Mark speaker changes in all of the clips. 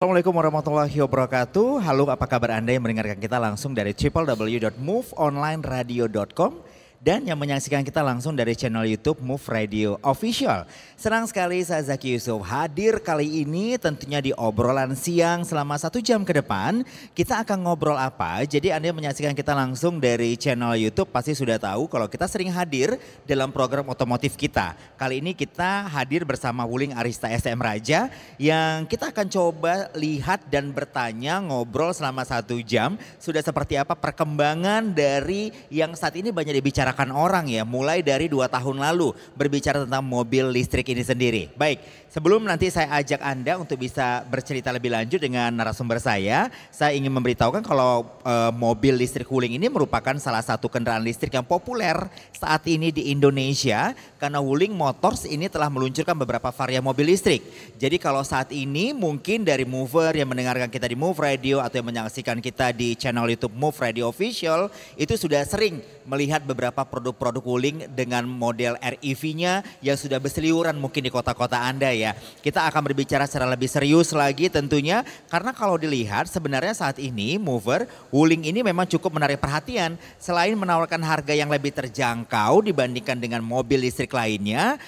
Speaker 1: Assalamualaikum warahmatullahi wabarakatuh. Halo, apa kabar Anda yang mendengarkan kita langsung dari www.moveonlineradio.com dan yang menyaksikan kita langsung dari channel YouTube Move Radio Official. Senang sekali saya Zaki Yusuf hadir kali ini tentunya di obrolan siang selama 1 jam ke depan. Kita akan ngobrol apa? Jadi Anda yang menyaksikan kita langsung dari channel YouTube pasti sudah tahu kalau kita sering hadir dalam program otomotif kita. Kali ini kita hadir bersama Wuling Arista SM Raja yang kita akan coba lihat dan bertanya ngobrol selama 1 jam. Sudah seperti apa perkembangan dari yang saat ini banyak dibicarakan orang ya, mulai dari 2 tahun lalu berbicara tentang mobil listrik ini sendiri. Baik, sebelum nanti saya ajak Anda untuk bisa bercerita lebih lanjut dengan narasumber saya ingin memberitahukan kalau mobil listrik Wuling ini merupakan salah satu kendaraan listrik yang populer saat ini di Indonesia karena Wuling Motors ini telah meluncurkan beberapa varian mobil listrik. Jadi kalau saat ini mungkin dari mover yang mendengarkan kita di Move Radio atau yang menyaksikan kita di channel YouTube Move Radio Official itu sudah sering melihat beberapa produk-produk Wuling dengan model REV-nya yang sudah berseliweran mungkin di kota-kota Anda ya. Kita akan berbicara secara lebih serius lagi tentunya karena kalau dilihat sebenarnya saat ini mover Wuling ini memang cukup menarik perhatian. Selain menawarkan harga yang lebih terjangkau dibandingkan dengan mobil listrik lainnya,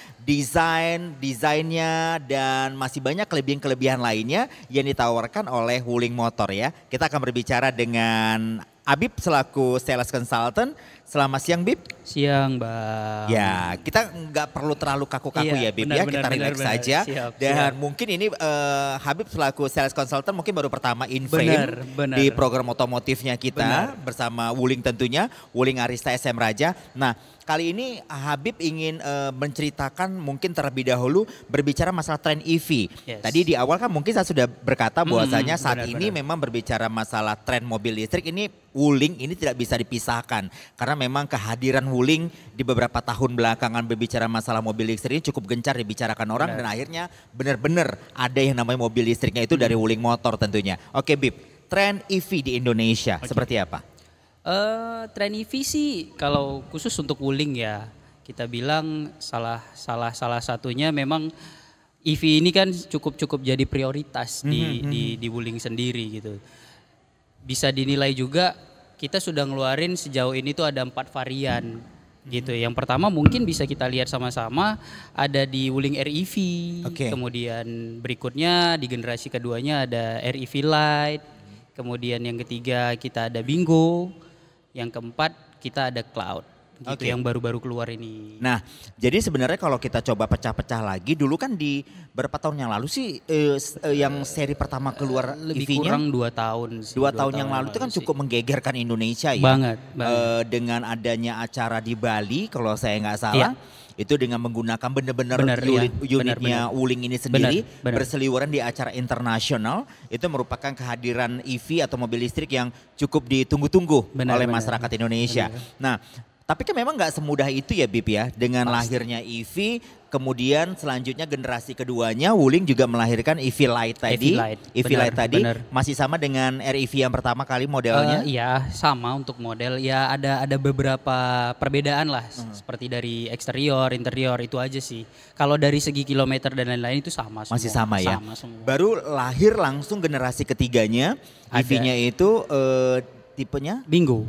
Speaker 1: desainnya dan masih banyak kelebihan-kelebihan lainnya yang ditawarkan oleh Wuling Motor ya. Kita akan berbicara dengan Habib selaku sales consultant. Selamat siang Bib.
Speaker 2: Siang Bang.
Speaker 1: Ya kita nggak perlu terlalu kaku-kaku ya Bib ya, kita relax saja. Dan mungkin ini Habib selaku sales consultant mungkin baru pertama in fame di program otomotifnya kita bersama Wuling tentunya, Wuling Arista SM Raja. Nah kali ini Habib ingin menceritakan mungkin terlebih dahulu berbicara masalah tren EV. Tadi di awal kan mungkin saya sudah berkata bahwasanya saat ini memang berbicara masalah tren mobil listrik ini Wuling ini tidak bisa dipisahkan karena memang kehadiran Wuling di beberapa tahun belakangan berbicara masalah mobil listrik ini cukup gencar dibicarakan orang dan akhirnya benar-benar ada yang namanya mobil listriknya itu dari Wuling Motor tentunya. Oke Bib, tren EV di Indonesia seperti apa?
Speaker 2: Tren EV sih kalau khusus untuk Wuling ya kita bilang salah satunya memang EV ini kan cukup jadi prioritas di Wuling sendiri gitu. Bisa dinilai juga kita sudah ngeluarin sejauh ini tuh ada 4 varian gitu. Yang pertama mungkin bisa kita lihat sama-sama ada di Wuling REV. Kemudian berikutnya di generasi keduanya ada REV Lite. Kemudian yang ketiga kita ada Bingo. Yang keempat kita ada Cloud. Gitu yang baru-baru keluar ini.
Speaker 1: Nah, jadi sebenarnya kalau kita coba pecah-pecah lagi, dulu kan di berapa tahun yang lalu sih yang seri pertama keluar
Speaker 2: lebih
Speaker 1: EV-nya?
Speaker 2: Kurang 2 tahun sih.
Speaker 1: 2 tahun yang lalu itu kan cukup menggegerkan Indonesia ya.
Speaker 2: Banget.
Speaker 1: Dengan adanya acara di Bali kalau saya nggak salah. Itu dengan menggunakan benar-benar unitnya Wuling ini sendiri berseliweran di acara internasional. Itu merupakan kehadiran EV atau mobil listrik yang cukup ditunggu-tunggu oleh masyarakat Indonesia. Nah, tapi kan memang nggak semudah itu ya Bib ya. Dengan lahirnya EV, kemudian selanjutnya generasi keduanya Wuling juga melahirkan EV Lite tadi. EV Lite tadi masih sama dengan REV yang pertama kali modelnya?
Speaker 2: Iya sama untuk model. Ya ada beberapa perbedaan lah. Seperti dari eksterior, interior itu aja sih. Kalau dari segi kilometer dan lain-lain itu sama semua.
Speaker 1: Masih sama ya?
Speaker 2: Sama semua.
Speaker 1: Baru lahir langsung generasi ketiganya. EV-nya itu... tipenya
Speaker 2: Bingo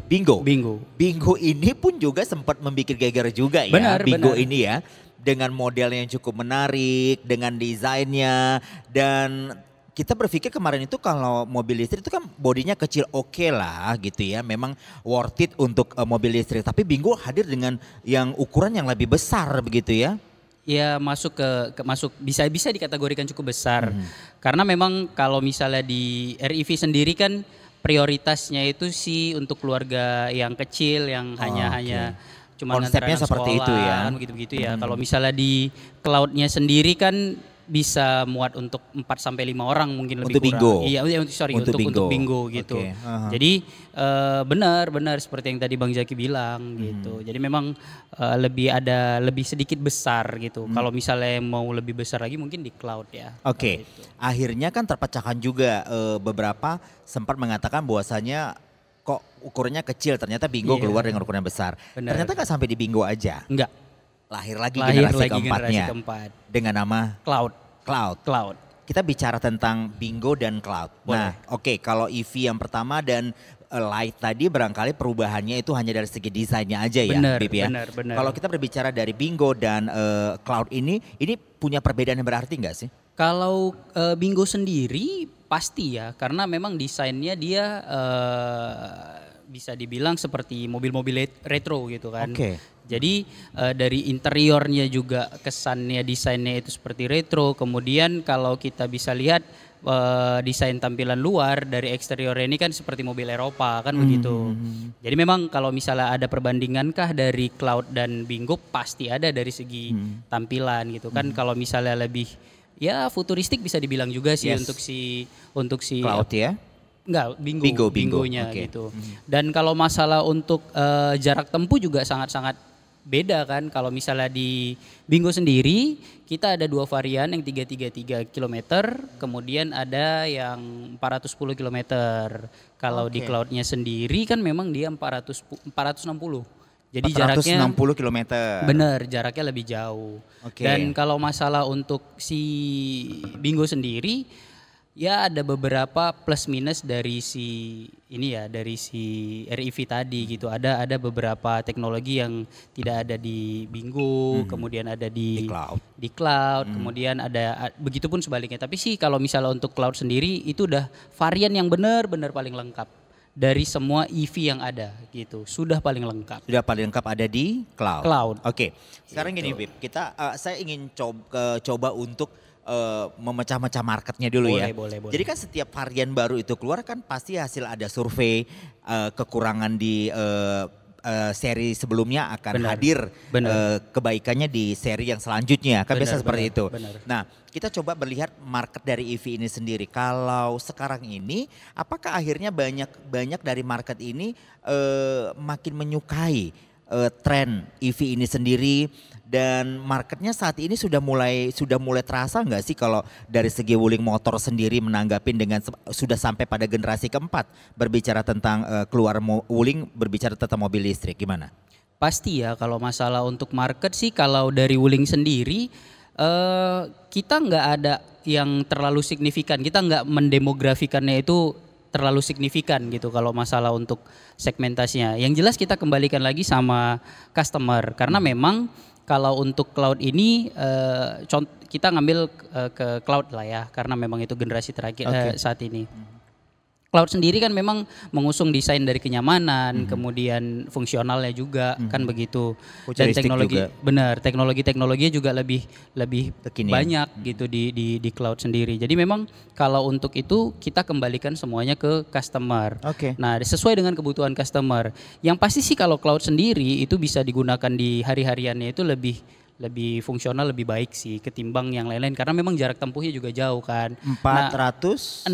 Speaker 1: ini pun juga sempat membuat geger juga ya. Bingo ini ya dengan modelnya yang cukup menarik, dengan desainnya dan kita berpikir kemarin itu kalau mobil listrik itu kan bodinya kecil oke lah gitu ya. Memang worth it untuk mobil listrik, tapi Bingo hadir dengan yang ukuran yang lebih besar begitu ya.
Speaker 2: Ya masuk bisa dikategorikan cukup besar. Karena memang kalau misalnya di REV sendiri kan prioritasnya itu sih untuk keluarga yang kecil yang hanya cuma
Speaker 1: konsepnya seperti itu ya.
Speaker 2: Begitu ya. Kalau misalnya di Cloud-nya sendiri kan bisa muat untuk 4-5 orang mungkin lebih
Speaker 1: kurang.
Speaker 2: Bingo. Iya, untuk Bingo gitu. Jadi benar seperti yang tadi Bang Zaki bilang gitu. Jadi memang lebih sedikit besar gitu. Kalau misalnya mau lebih besar lagi mungkin di Cloud ya.
Speaker 1: Gitu. Akhirnya kan terpecahkan juga beberapa sempat mengatakan bahwasanya kok ukurannya kecil, ternyata Bingo keluar dengan ukuran besar. Ternyata nggak sampai di Bingo aja.
Speaker 2: Enggak.
Speaker 1: Lahir lagi generasi keempatnya
Speaker 2: keempat.
Speaker 1: dengan nama
Speaker 2: Cloud.
Speaker 1: kita bicara tentang Bingo dan Cloud.
Speaker 2: Boleh.
Speaker 1: Nah, oke, kalau EV yang pertama dan Light tadi barangkali perubahannya itu hanya dari segi desainnya aja ya,
Speaker 2: Benar,
Speaker 1: Bib ya.
Speaker 2: benar, benar.
Speaker 1: Kalau kita berbicara dari Bingo dan Cloud ini punya perbedaan yang berarti nggak sih?
Speaker 2: Kalau Bingo sendiri pasti ya, karena memang desainnya dia bisa dibilang seperti mobil-mobil retro gitu kan.
Speaker 1: Oke.
Speaker 2: Jadi dari interiornya juga kesannya desainnya itu seperti retro. Kemudian kalau kita bisa lihat desain tampilan luar dari eksterior ini kan seperti mobil Eropa kan begitu. Jadi memang kalau misalnya ada perbandingankah dari Cloud dan Bingo pasti ada dari segi tampilan gitu kan. Kalau misalnya lebih ya futuristik bisa dibilang juga sih untuk si
Speaker 1: Cloud ya.
Speaker 2: Enggak, Bingonya
Speaker 1: Okay.
Speaker 2: gitu. Dan kalau masalah untuk jarak tempuh juga sangat-sangat beda kan. Kalau misalnya di Bingo sendiri kita ada 2 varian yang 333 km, kemudian ada yang 410 km. Kalau di Cloudnya sendiri kan memang dia 460. Jadi
Speaker 1: 460
Speaker 2: jaraknya
Speaker 1: km.
Speaker 2: benar, jaraknya lebih jauh.
Speaker 1: Oke.
Speaker 2: Dan kalau masalah untuk si Bingo sendiri ya ada beberapa plus minus dari si REV tadi gitu. Ada beberapa teknologi yang tidak ada di Bingo, kemudian ada di Cloud, kemudian ada begitupun sebaliknya. Tapi sih kalau misalnya untuk Cloud sendiri itu udah varian yang benar-benar paling lengkap dari semua EV yang ada gitu. Sudah paling lengkap.
Speaker 1: Sudah paling lengkap ada di Cloud. Oke. Sekarang gini Bib, saya ingin coba untuk memecah-mecah marketnya dulu ya.
Speaker 2: Boleh.
Speaker 1: Jadi kan setiap varian baru itu keluar kan pasti hasil ada survei kekurangan di seri sebelumnya akan hadir kebaikannya di seri yang selanjutnya kan biasa seperti itu. Nah kita coba melihat market dari EV ini sendiri. Kalau sekarang ini apakah akhirnya banyak dari market ini makin menyukai tren EV ini sendiri dan marketnya saat ini sudah mulai terasa nggak sih kalau dari segi Wuling Motor sendiri menanggapi dengan sudah sampai pada generasi keempat berbicara tentang keluar Wuling berbicara tentang mobil listrik gimana?
Speaker 2: Pasti ya kalau masalah untuk market sih kalau dari Wuling sendiri kita nggak ada yang terlalu signifikan, kita nggak mendemografikannya itu terlalu signifikan gitu kalau masalah untuk segmentasinya. Yang jelas kita kembalikan lagi sama customer karena memang kalau untuk Cloud ini kita ngambil ke Cloud lah ya karena memang itu generasi terakhir saat ini. Cloud sendiri kan memang mengusung desain dari kenyamanan, kemudian fungsionalnya juga kan begitu. Dan teknologinya juga lebih banyak gitu di Cloud sendiri. Jadi memang kalau untuk itu kita kembalikan semuanya ke customer. Nah, sesuai dengan kebutuhan customer. Yang pasti sih kalau Cloud sendiri itu bisa digunakan di hari-hariannya itu lebih fungsional, lebih baik sih ketimbang yang lain-lain karena memang jarak tempuhnya juga jauh kan.
Speaker 1: 460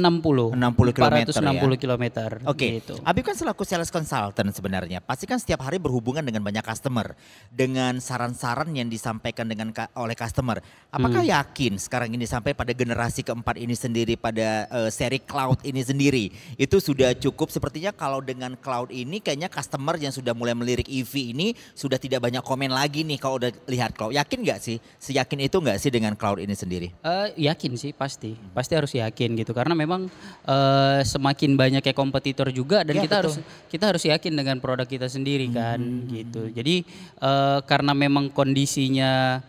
Speaker 2: km.
Speaker 1: Oke.
Speaker 2: Gitu.
Speaker 1: Habib kan selaku sales consultant sebenarnya pasti kan setiap hari berhubungan dengan banyak customer dengan saran-saran yang disampaikan oleh customer. Apakah yakin sekarang ini sampai pada generasi keempat ini sendiri pada seri Cloud ini sendiri itu sudah cukup? Sepertinya kalau dengan Cloud ini kayaknya customer yang sudah mulai melirik EV ini sudah tidak banyak komen lagi nih kalau udah lihat Cloud. Yakin nggak sih? Seyakin itu nggak sih dengan Cloud ini sendiri?
Speaker 2: Yakin sih pasti harus yakin gitu karena memang semakin banyak kayak kompetitor juga dan kita harus yakin dengan produk kita sendiri kan gitu. Jadi karena memang kondisinya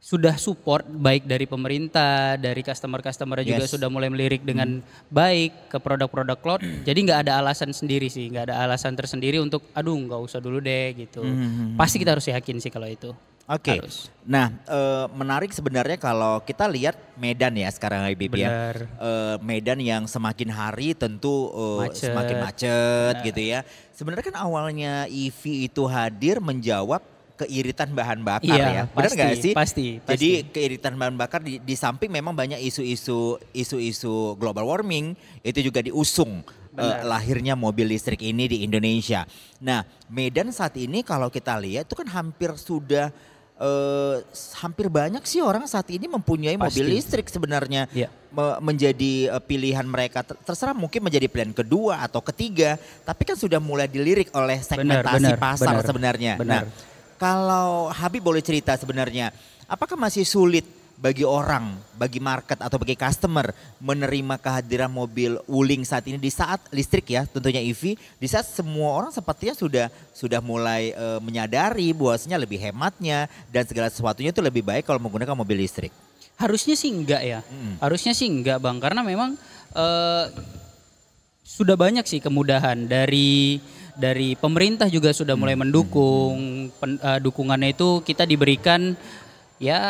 Speaker 2: sudah support baik dari pemerintah, dari customer juga sudah mulai melirik dengan baik ke produk-produk Cloud. Jadi nggak ada alasan sendiri sih, nggak ada alasan tersendiri untuk nggak usah dulu deh gitu. Pasti kita harus yakin sih kalau itu.
Speaker 1: Oke. Nah, menarik sebenarnya kalau kita lihat Medan ya sekarang Habib ya. Medan yang semakin hari tentu semakin macet gitu ya. Sebenarnya kan awalnya EV itu hadir menjawab keiritan bahan bakar ya. Benar nggak sih?
Speaker 2: Pasti.
Speaker 1: Jadi keiritan bahan bakar di samping memang banyak isu-isu global warming itu juga diusung. Lahirnya mobil listrik ini di Indonesia. Nah, Medan saat ini kalau kita lihat itu kan hampir banyak sih orang saat ini mempunyai mobil listrik sebenarnya menjadi pilihan mereka. Terserah mungkin menjadi pilihan kedua atau ketiga, tapi kan sudah mulai dilirik oleh segmentasi pasar sebenarnya. Nah, kalau Habib boleh cerita sebenarnya, apakah masih sulit bagi orang, bagi market atau bagi customer menerima kehadiran mobil Wuling saat ini di saat listrik ya, tentunya EV, di saat semua orang sepertinya sudah mulai menyadari bahwasanya lebih hematnya dan segala sesuatunya itu lebih baik kalau menggunakan mobil listrik.
Speaker 2: Harusnya sih enggak ya, harusnya sih enggak Bang, karena memang sudah banyak sih kemudahan dari pemerintah juga sudah mulai mendukung, dukungannya itu kita diberikan ya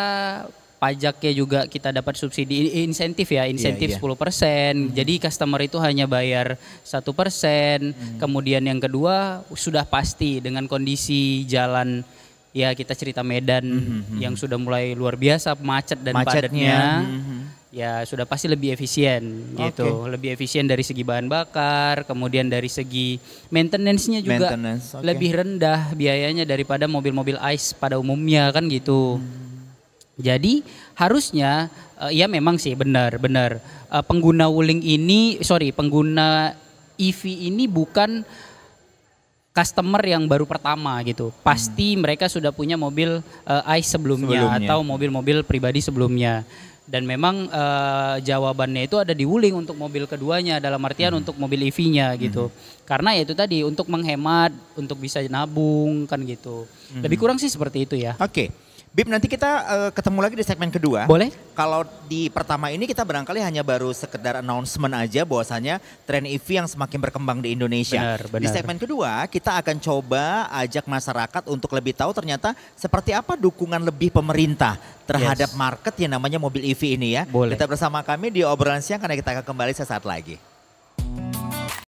Speaker 2: pajaknya juga kita dapat subsidi insentif ya, insentif 10%. Jadi customer itu hanya bayar 1%. Kemudian yang kedua sudah pasti dengan kondisi jalan ya kita cerita Medan yang sudah mulai luar biasa macet dan padatnya. Ya sudah pasti lebih efisien gitu, lebih efisien dari segi bahan bakar, kemudian dari segi maintenance-nya juga lebih rendah biayanya daripada mobil-mobil ICE pada umumnya kan gitu. Jadi harusnya ya memang sih benar pengguna pengguna EV ini bukan customer yang baru pertama gitu. Pasti mereka sudah punya mobil ICE sebelumnya atau mobil-mobil pribadi sebelumnya. Dan memang jawabannya itu ada di Wuling untuk mobil keduanya dalam artian untuk mobil EV-nya gitu. Karena ya itu tadi untuk menghemat, untuk bisa nabung kan gitu. Lebih kurang sih seperti itu ya.
Speaker 1: Oke. Bib, nanti kita ketemu lagi di segmen kedua.
Speaker 2: Boleh.
Speaker 1: Kalau di pertama ini kita barangkali hanya baru sekedar announcement aja bahwasanya tren EV yang semakin berkembang di Indonesia.
Speaker 2: Benar.
Speaker 1: Di segmen kedua kita akan coba ajak masyarakat untuk lebih tahu ternyata seperti apa dukungan lebih pemerintah terhadap market yang namanya mobil EV ini ya.
Speaker 2: Boleh.
Speaker 1: Kita bersama kami di obrolan siang karena kita akan kembali sesaat lagi.